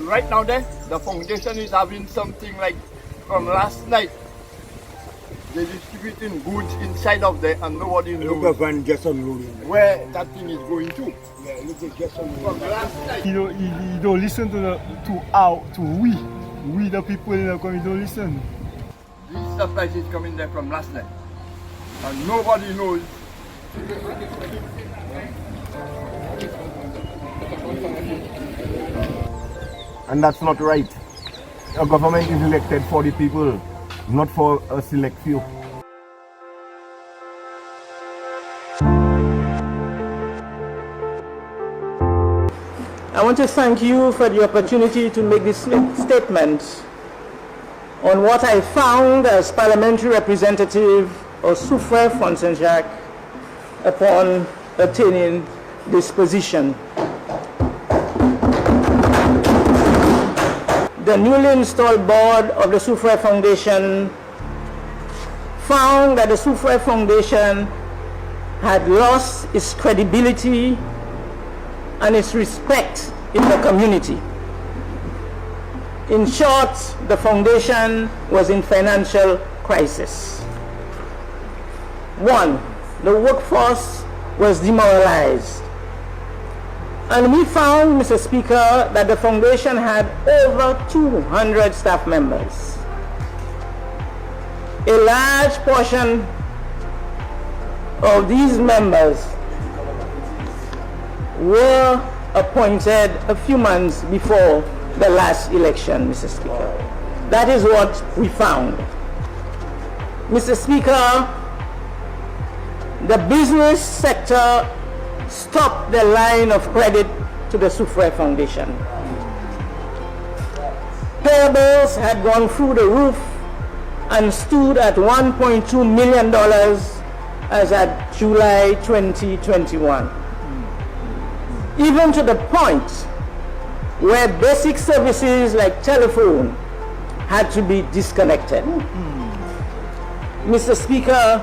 Right now there, the foundation is having something like from last night. They're distributing goods inside of there and nobody knows where that thing is going to. Yeah, look at just from last night. You don't listen to we the people in the community don't listen. This surprise is coming there from last night. And nobody knows. And that's not right. A government is elected for the people, not for a select few. I want to thank you for the opportunity to make this statement on what I found as parliamentary representative of Soufriere from Saint-Jacques upon attaining this position. The newly installed board of the Soufriere Foundation found that the Soufriere Foundation had lost its credibility and its respect in the community. In short, the foundation was in financial crisis. One, the workforce was demoralized. And we found, Mr. Speaker, that the foundation had over 200 staff members. A large portion of these members were appointed a few months before the last election, Mr. Speaker. That is what we found. Mr. Speaker, the business sector stopped the line of credit to the Soufriere Foundation. Payables had gone through the roof and stood at $1.2 million as at July 2021. Even to the point where basic services like telephone had to be disconnected. Mr. Speaker,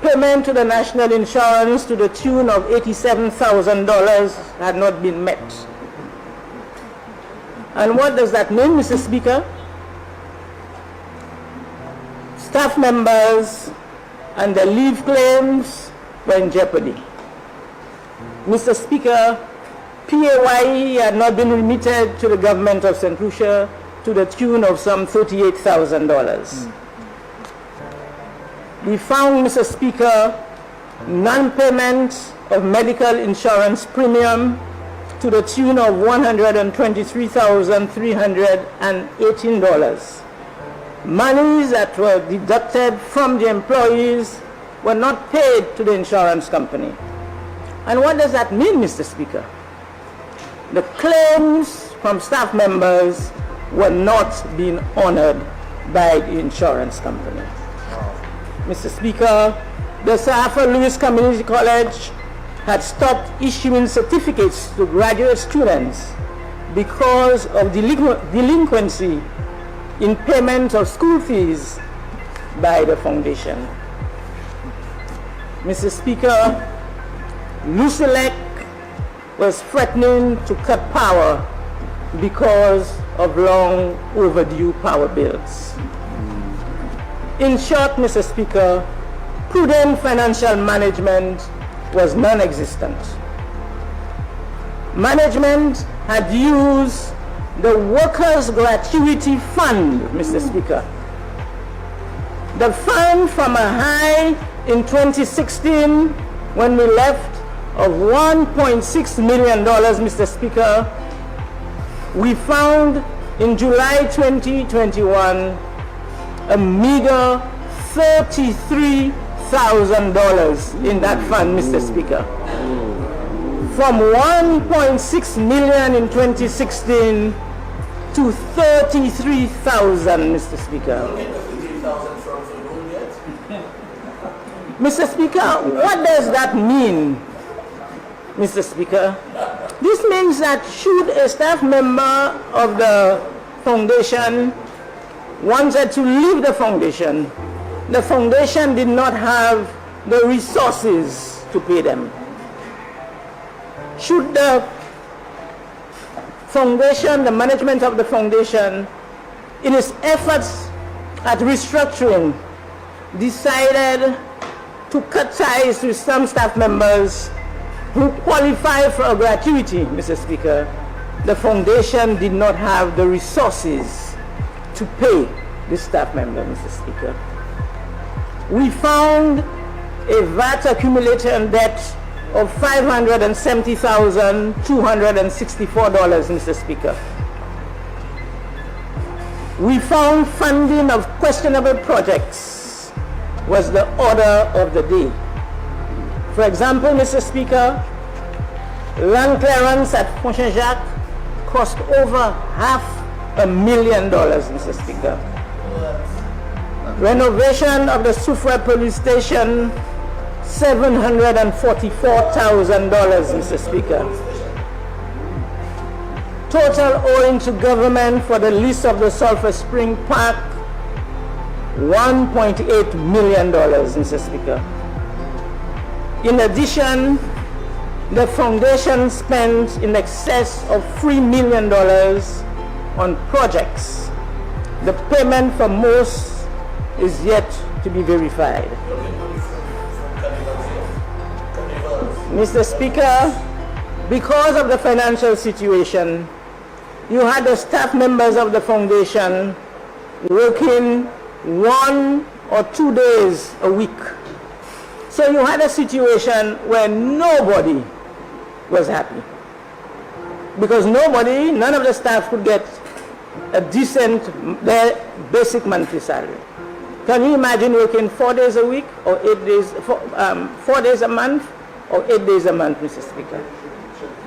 payment to the national insurance to the tune of $87,000 had not been met. And what does that mean, Mr. Speaker? Staff members and their leave claims were in jeopardy. Mr. Speaker, PAYE had not been remitted to the government of St. Lucia to the tune of some $38,000. We found, Mr. Speaker, non-payment of medical insurance premium to the tune of $123,318. Monies that were deducted from the employees were not paid to the insurance company. And what does that mean, Mr. Speaker? The claims from staff members were not being honored by the insurance company. Mr. Speaker, the Sir Arthur Lewis Community College had stopped issuing certificates to graduate students because of delinquency in payment of school fees by the foundation. Mr. Speaker, Lucelec was threatening to cut power because of long overdue power bills. In short, Mr. Speaker, prudent financial management was non-existent. Management had used the Workers' Gratuity Fund, Mr. Speaker. The fund from a high in 2016 when we left of $1.6 million, Mr. Speaker, we found in July 2021 a meager $33,000 in that fund, Mr. Speaker. From 1.6 million in 2016 to 33,000, Mr. Speaker. Mr. Speaker, what does that mean, Mr. Speaker? This means that should a staff member of the foundation wanted to leave the foundation did not have the resources to pay them. Should the foundation, the management of the foundation, in its efforts at restructuring, decided to cut ties with some staff members who qualify for a gratuity, Mr. Speaker. The foundation did not have the resources to pay this staff member, Mr. Speaker. We found a VAT accumulator debt of $570,264, Mr. Speaker. We found funding of questionable projects was the order of the day. For example, Mr. Speaker, land clearance at Pont Saint-Jacques cost over $500,000, Mr. Speaker. Renovation of the Soufriere police station, $744,000, Mr. Speaker. Total owing to government for the lease of the Sulphur Spring Park, $1.8 million, Mr. Speaker. In addition, the foundation spent in excess of $3 million on projects. The payment for most is yet to be verified. Mr. Speaker, because of the financial situation, you had the staff members of the foundation working 1 or 2 days a week. So you had a situation where nobody was happy. Because none of the staff could get a decent, their basic monthly salary. Can you imagine working 4 days a week or 8 days, 4 days a month or 8 days a month, Mr. Speaker?